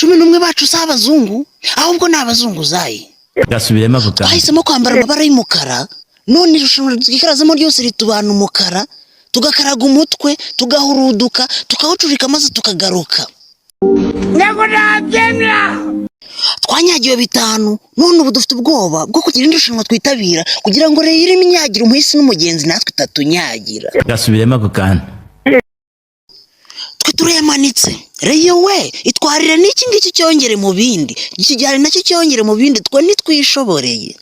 11 bacu si abazungu ahubwo ni abazunguzayi. Gasubiremo vuga. Twahisemo kwambara amabara y'umukara, none irushanwa twikarazemo ryose ritubana umukara, tugakaraga umutwe, tugahuruduka, tukawucurika maze tukagaruka. Twanyagiwe 5, none ubu dufite ubwoba bwo kugira irushanwa twitabira kugira ngo rero iminyagira umuhisi n'umugenzi natwe tatunyagira. Gasubiremo gukana. Twe turemanitse reyo we itwarire n'iki ngiki cyongere mu bindi, ikijyane nacyo cyongere mu bindi, twe nitwishoboreye.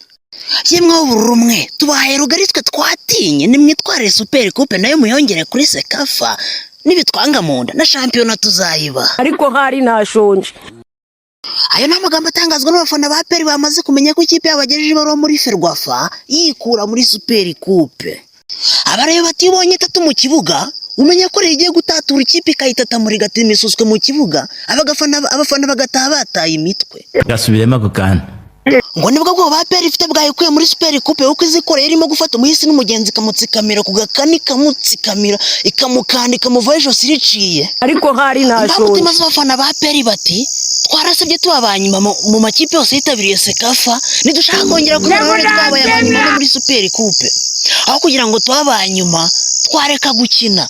Yemwe ubururu mwe tubahaye rugari, twe twatinye nimwitware super coupe nayo muyongere kuri Sekafa, nibitwanga munda na championnat tuzayiba. Ariko hari nashonje. Ayo n'amagambo atangazwa n'abafana ba APR bamaze kumenya ko ikipe yabagejeje baro muri Ferwafa yikura muri super coupe. Abarayo batibonye 3 mu kibuga, umenya ko rigiye gutatura ikipe ikayitata muri gatimisuswe mu kibuga, abafana bagataha bataye imitwe. Gasubiremo gukana. Ngo nibwo bwo APR ifite bwayikuye muri super coupe uko izikoreye irimo gufata umuhisi n'umugenzi kamutsikamira kugakani kamutsikamira ikamukanda ikamuvaye ejosi riciye. Ariko hari nashonje. Abamutima z'abafana ba APR bati twarasabye tubabanyuma mu makipe yose yitabiriye Sekafa, nidushaka kongera kubona twabaye abanyuma muri super coupe. Aho kugira ngo twabanyuma twareka gukina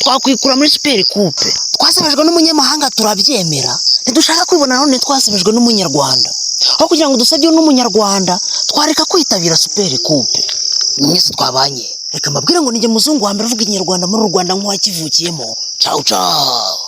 twakwikura muri super coupe. Twasabajwe n'umunyamahanga turabyemera, nidushaka kwibona none twasabajwe n'umunyarwanda. Aho kugira ngo dusabye n'umunyarwanda twareka kwitabira super coupe. Mwese twabanye, reka mbabwire ngo nije muzungu wa mbere uvuga inyarwanda muri Rwanda nk'uwakivukiyemo. Ciao ciao.